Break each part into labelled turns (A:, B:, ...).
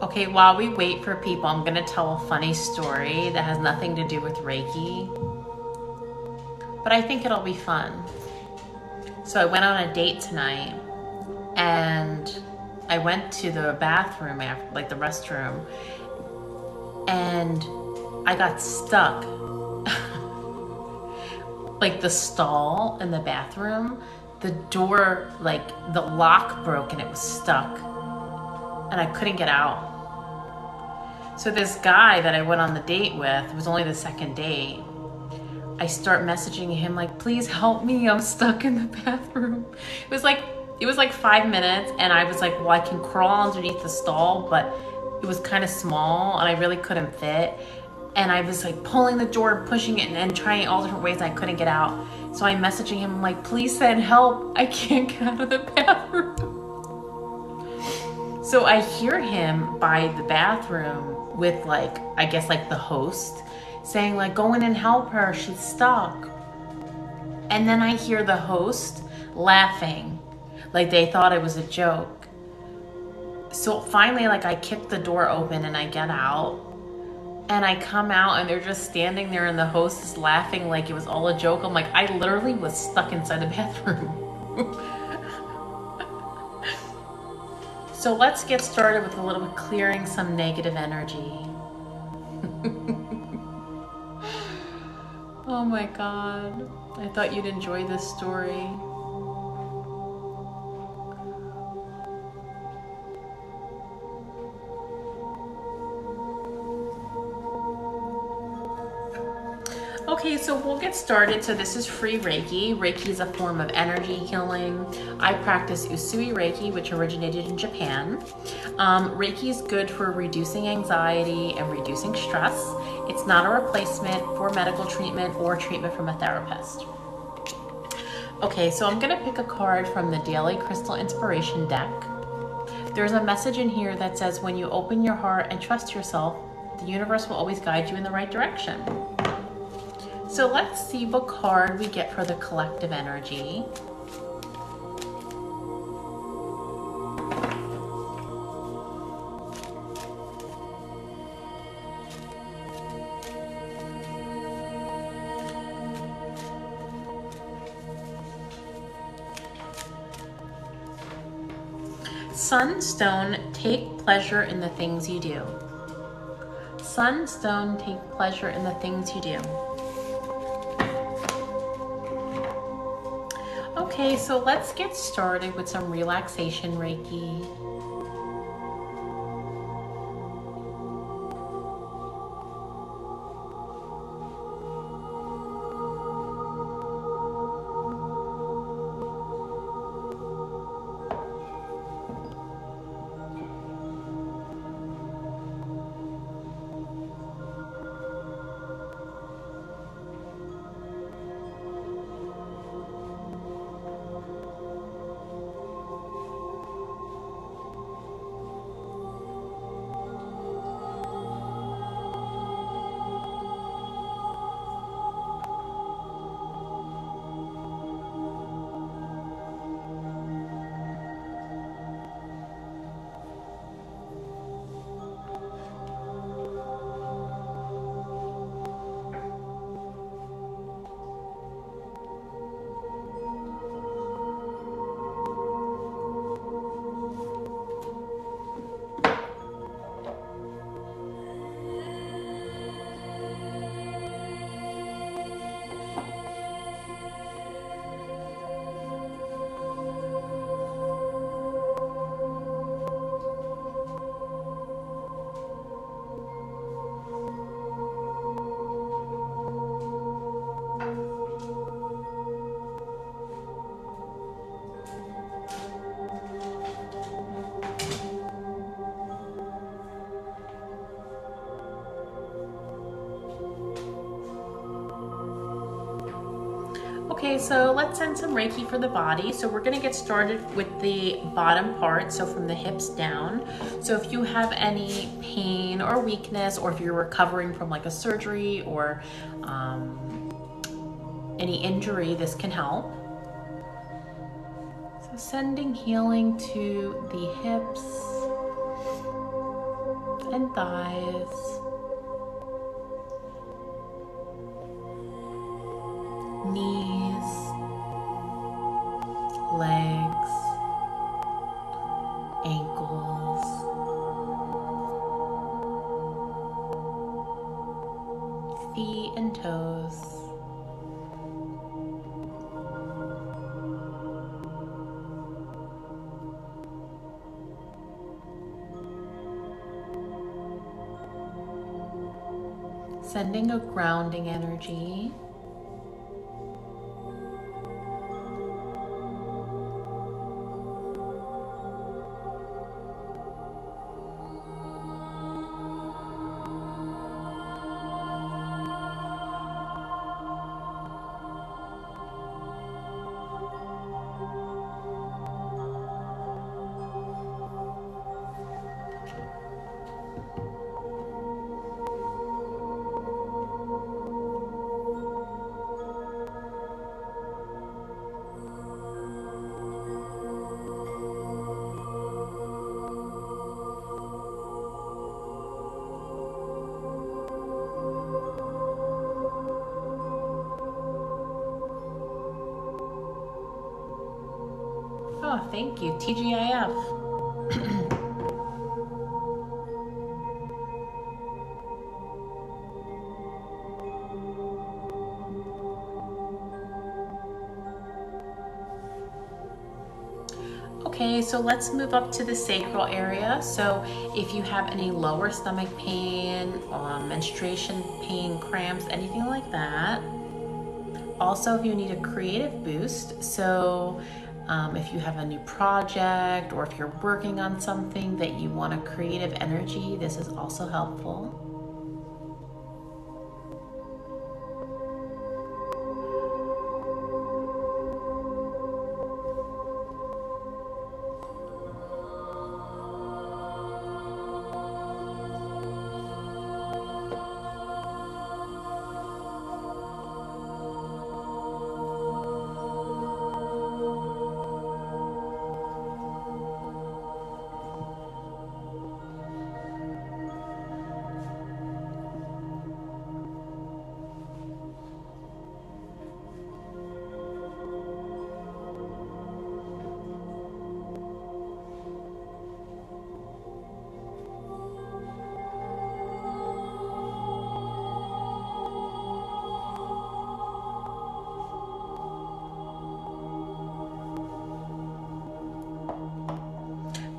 A: Okay, while we wait for people, I'm going to tell a funny story that has nothing to do with Reiki, but I think it'll be fun. So I went on a date tonight, and I went to the bathroom, after, like the restroom, and I got stuck. Like the stall in the bathroom, the door, like the lock broke and it was stuck, and I couldn't get out. So this guy that I went on the date with, it was only the second date, I start messaging him like, please help me, I'm stuck in the bathroom. It was like 5 minutes, and I was like, well, I can crawl underneath the stall, but it was kind of small and I really couldn't fit. And I was like pulling the door, pushing it, and trying all different ways. I couldn't get out. So I'm messaging him, I'm like, please send help, I can't get out of the bathroom. So I hear him by the bathroom with like, I guess like the host saying like, go in and help her, she's stuck. And then I hear the host laughing, like they thought it was a joke. So finally, like I kick the door open and I get out, and I come out and they're just standing there and the host is laughing like it was all a joke. I'm like, I literally was stuck inside the bathroom. So let's get started with a little bit clearing some negative energy. Oh my God. I thought you'd enjoy this story. Okay, so we'll get started. So this is free Reiki. Reiki is a form of energy healing. I practice Usui Reiki, which originated in Japan. Reiki is good for reducing anxiety and reducing stress. It's not a replacement for medical treatment or treatment from a therapist. Okay, so I'm gonna pick a card from the Daily Crystal Inspiration deck. There's a message in here that says, when you open your heart and trust yourself, the universe will always guide you in the right direction. So let's see what card we get for the collective energy. Sunstone, take pleasure in the things you do. Sunstone, take pleasure in the things you do. Okay, so let's get started with some relaxation Reiki. Okay, so let's send some Reiki for the body. So we're gonna get started with the bottom part, so from the hips down. So if you have any pain or weakness, or if you're recovering from like a surgery or any injury, this can help. So sending healing to the hips, and thighs, knees, legs, ankles, feet and toes. Sending a grounding energy. Oh, thank you, TGIF. Okay, so let's move up to the sacral area. So if you have any lower stomach pain, menstruation pain, cramps, anything like that. Also, if you need a creative boost, so if you have a new project or if you're working on something that you want a creative energy, this is also helpful.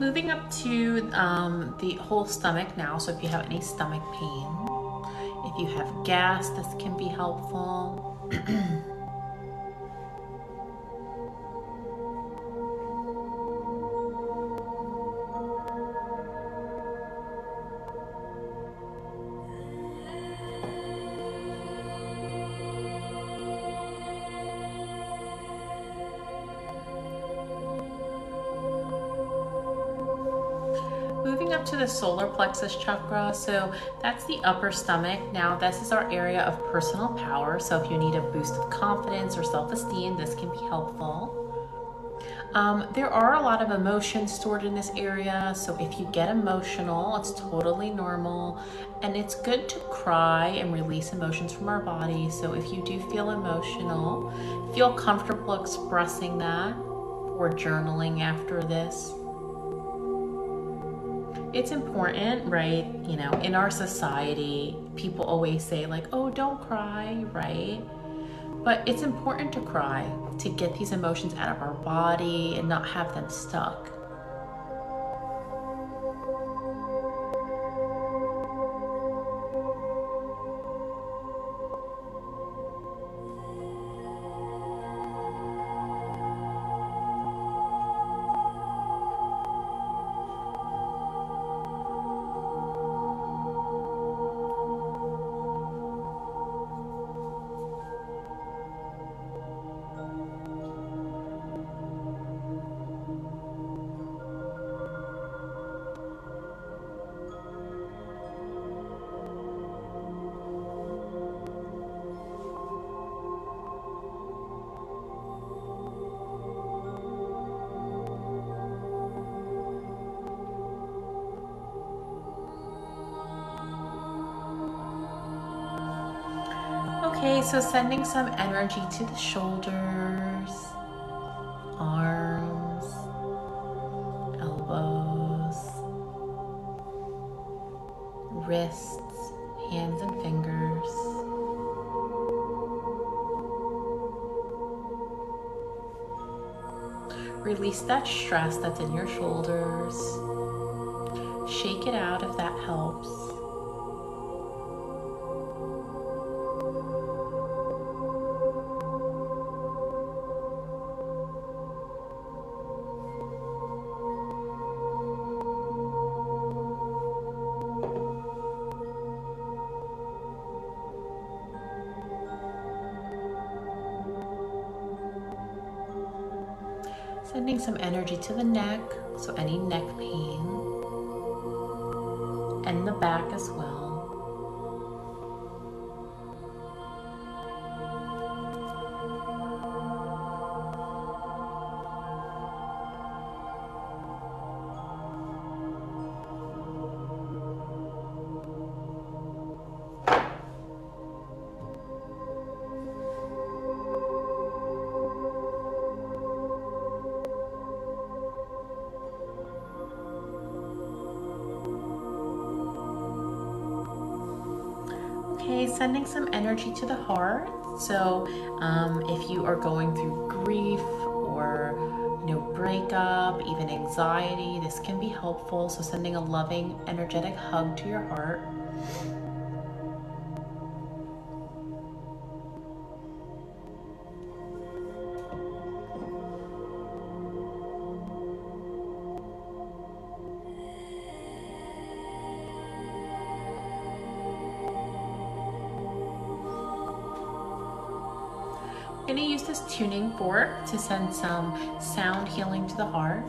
A: Moving up to the whole stomach now, so if you have any stomach pain, if you have gas, this can be helpful. Moving up to the solar plexus chakra, so that's the upper stomach. Now this is our area of personal power, so if you need a boost of confidence or self-esteem, this can be helpful. There are a lot of emotions stored in this area, so if you get emotional, it's totally normal, and it's good to cry and release emotions from our body. So if you do feel emotional, feel comfortable expressing that or journaling after this. It's important, right? You know, in our society, people always say like, oh, don't cry, right? But it's important to cry to get these emotions out of our body and not have them stuck. Okay, so sending some energy to the shoulders, arms, elbows, wrists, hands and fingers. Release that stress that's in your shoulders. Shake it out if that helps. Sending some energy to the neck, so any neck pain, and the back as well. Okay, sending some energy to the heart. So if you are going through grief or breakup, even anxiety, this can be helpful. So sending a loving, energetic hug to your heart. I'm going to use this tuning fork to send some sound healing to the heart.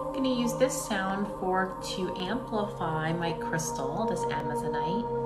A: I'm going to use this sound fork to amplify my crystal, this Amazonite.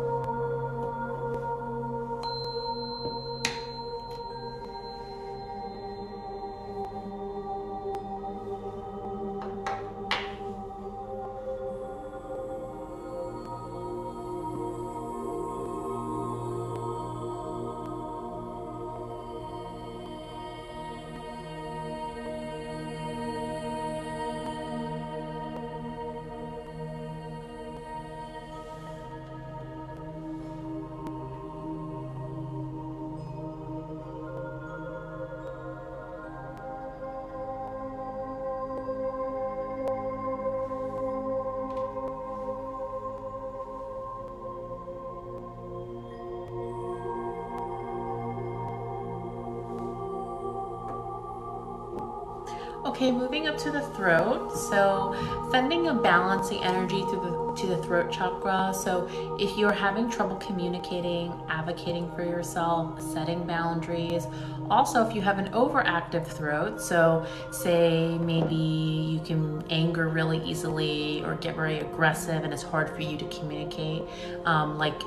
A: Okay, moving up to the throat. So sending a balancing energy to the throat chakra. So if you're having trouble communicating, advocating for yourself, setting boundaries. Also, if you have an overactive throat, so say maybe you can anger really easily or get very aggressive and it's hard for you to communicate like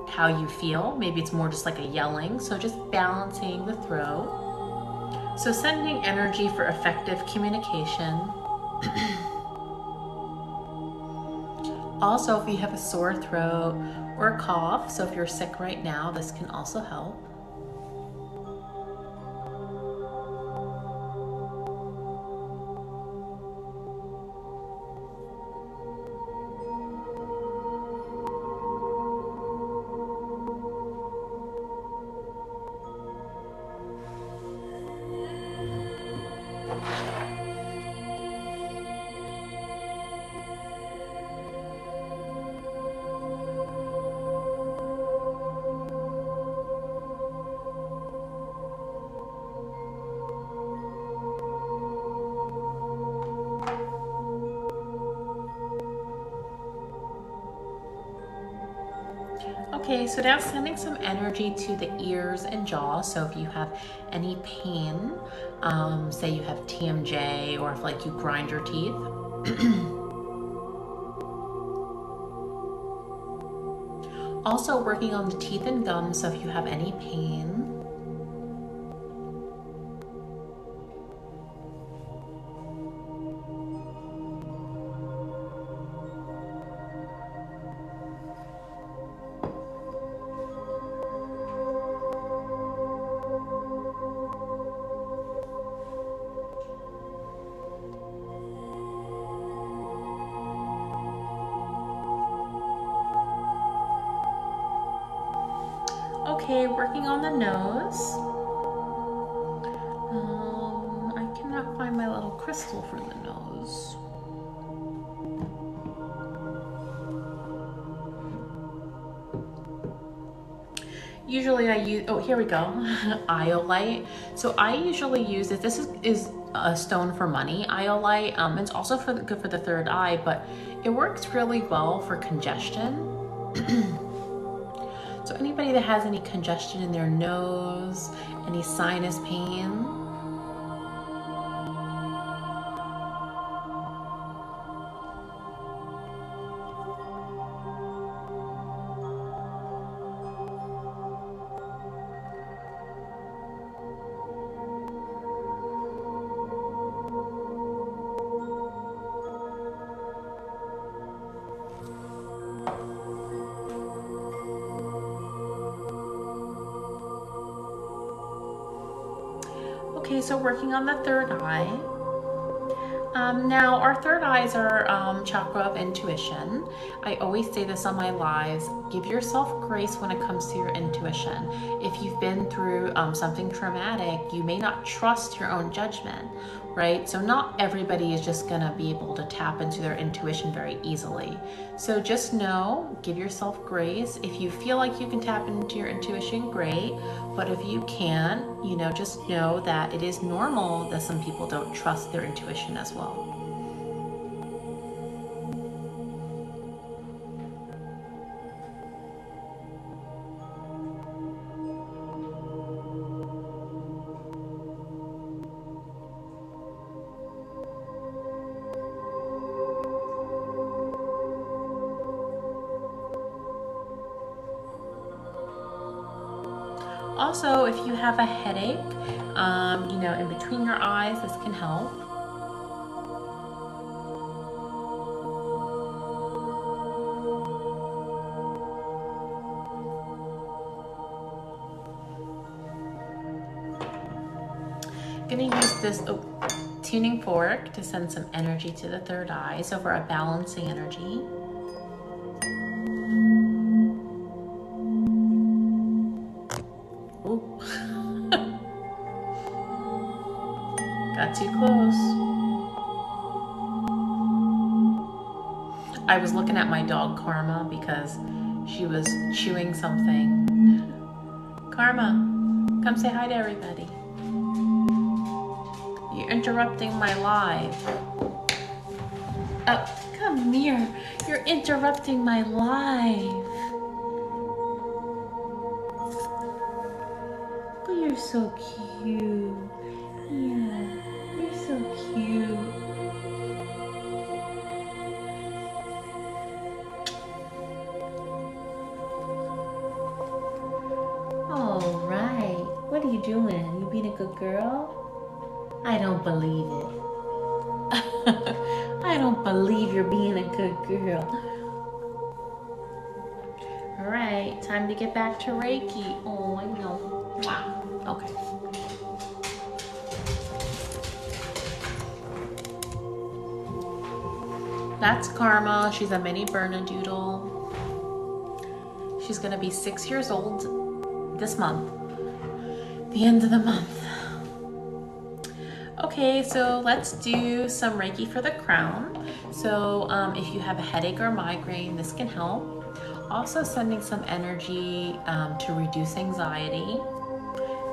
A: how you feel. Maybe it's more just like a yelling. So just balancing the throat. So sending energy for effective communication. Also, if you have a sore throat or a cough, so if you're sick right now, this can also help. Okay, so now sending some energy to the ears and jaw. So if you have any pain, say you have TMJ, or if like you grind your teeth. Also working on the teeth and gums, so if you have any pain. Okay, working on the nose. I cannot find my little crystal for the nose. Usually I use, oh, here we go, iolite. So I usually use this. This is a stone for money, iolite. It's also good for the third eye, but it works really well for congestion. So anybody that has any congestion in their nose, any sinus pain. Okay, so working on the third eye. Now our third eyes are chakra of intuition. I always say this on my lives, give yourself grace when it comes to your intuition. If you've been through something traumatic, you may not trust your own judgment, right? So not everybody is just gonna be able to tap into their intuition very easily. So just know, give yourself grace. If you feel like you can tap into your intuition, great. But if you can't, just know that it is normal that some people don't trust their intuition as well. Also, if you have a headache, in between your eyes, this can help. I'm gonna use this tuning fork to send some energy to the third eye, so for a balancing energy. Got too close. I was looking at my dog Karma because she was chewing something. Karma, come say hi to everybody. You're interrupting my live. Oh, come here. You're interrupting my live. Oh, you're so cute. Yeah, you're so cute. All right. What are you doing? You being a good girl? I don't believe it. I don't believe you're being a good girl. All right, time to get back to Reiki. Oh, I know. Wow. Okay. That's Karma. She's a mini Bernedoodle. She's gonna be 6 years old this month, the end of the month. Okay, so let's do some Reiki for the crown. So if you have a headache or migraine, this can help. Also sending some energy to reduce anxiety,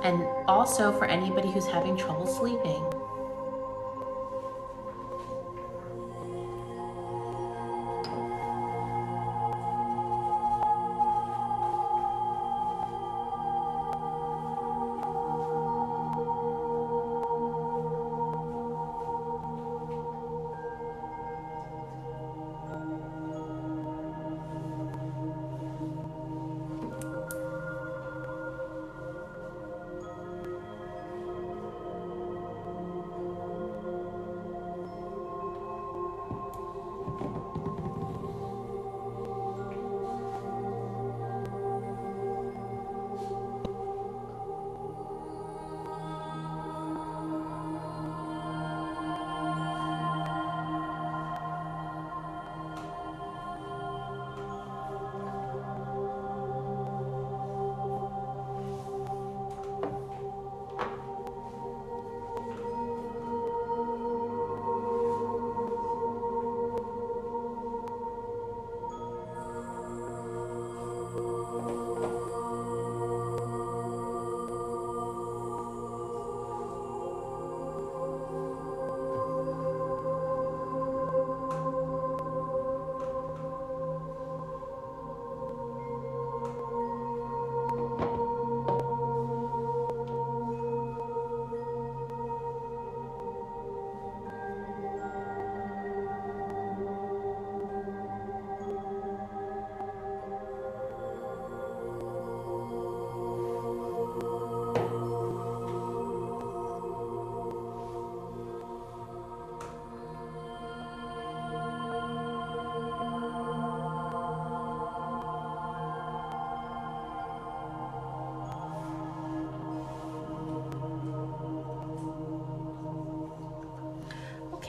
A: and also for anybody who's having trouble sleeping.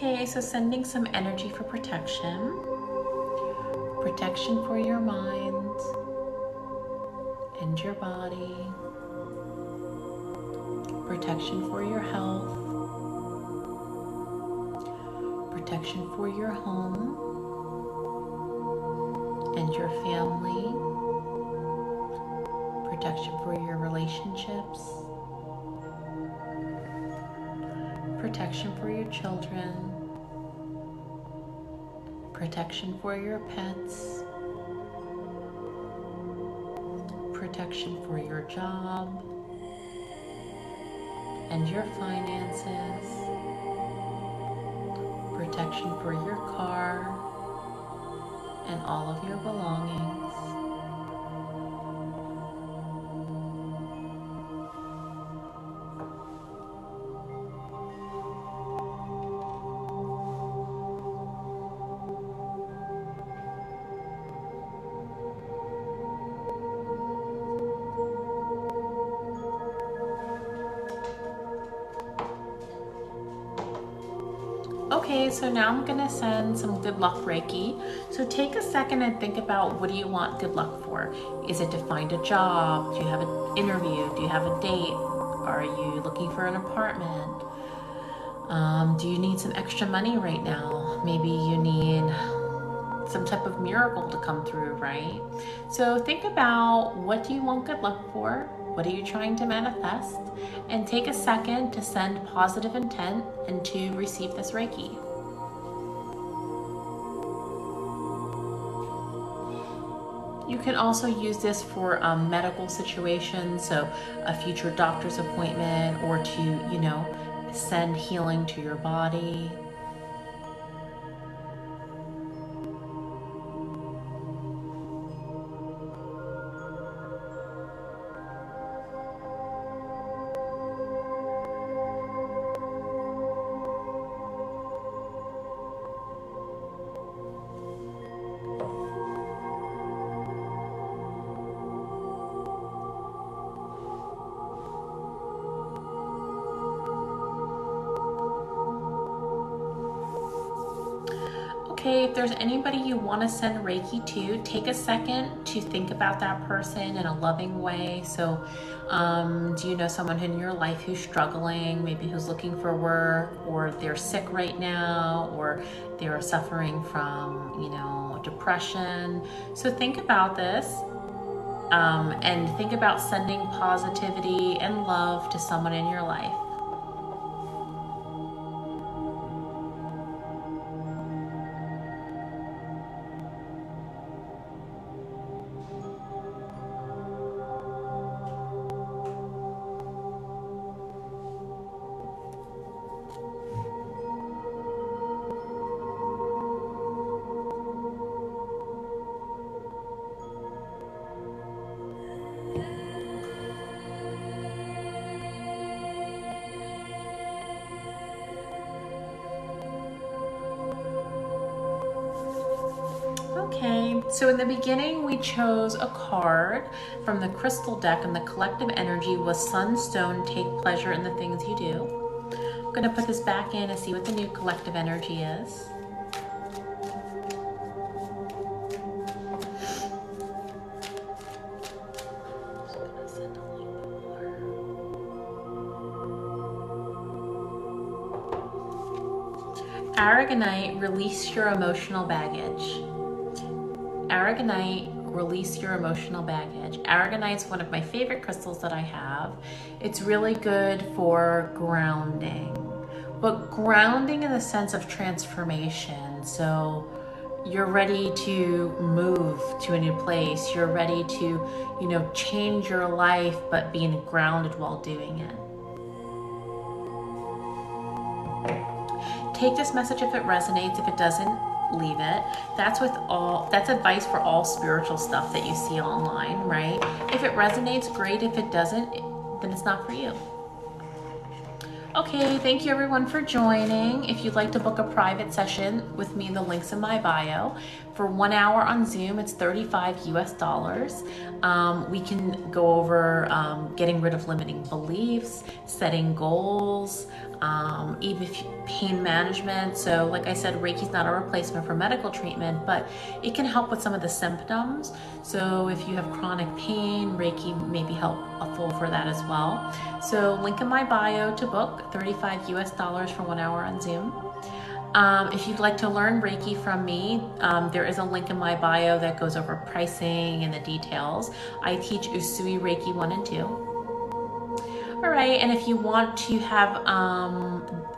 A: Okay, so sending some energy for protection. Protection for your mind and your body. Protection for your health. Protection for your home and your family. Protection for your relationships. Protection for your children. Protection for your pets. Protection for your job and your finances. Protection for your car and all of your belongings. Okay, so now I'm gonna send some good luck Reiki. So take a second and think about, what do you want good luck for? Is it to find a job? Do you have an interview? Do you have a date? Are you looking for an apartment? Do you need some extra money right now? Maybe you need some type of miracle to come through, right? So think about, what do you want good luck for? What are you trying to manifest? And take a second to send positive intent and to receive this Reiki. You can also use this for medical situations, so a future doctor's appointment, or to, send healing to your body. Okay, if there's anybody you want to send Reiki to, take a second to think about that person in a loving way. So do you know someone in your life who's struggling, maybe who's looking for work, or they're sick right now, or they're suffering from, depression? So think about this and think about sending positivity and love to someone in your life. Okay, so in the beginning we chose a card from the crystal deck, and the collective energy was Sunstone, take pleasure in the things you do. I'm going to put this back in and see what the new collective energy is. Aragonite, release your emotional baggage. Aragonite, release your emotional baggage. Aragonite's one of my favorite crystals that I have. It's really good for grounding, but grounding in the sense of transformation. So you're ready to move to a new place. You're ready to, change your life, but being grounded while doing it. Take this message if it resonates. If it doesn't, leave it. That's advice for all spiritual stuff that you see online, right? If it resonates, great. If it doesn't, then it's not for you. Okay, thank you everyone for joining. If you'd like to book a private session with me, the link's in my bio. For 1 hour on Zoom, it's $35 US. We can go over getting rid of limiting beliefs, setting goals, even if pain management. So like I said, Reiki's not a replacement for medical treatment, but it can help with some of the symptoms. So if you have chronic pain, Reiki may be helpful for that as well. So link in my bio to book, $35 US for 1 hour on Zoom. If you'd like to learn Reiki from me, there is a link in my bio that goes over pricing and the details. I teach Usui Reiki 1 and 2. All right, and if you want to have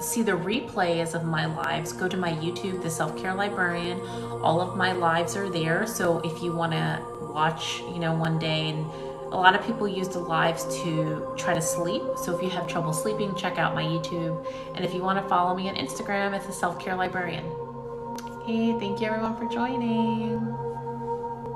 A: see the replays of my lives, go to my YouTube, The Self-Care Librarian. All of my lives are there. So if you want to watch, one day, and a lot of people use the lives to try to sleep. So if you have trouble sleeping, check out my YouTube. And if you want to follow me on Instagram, it's The Self-Care Librarian. Okay, thank you everyone for joining.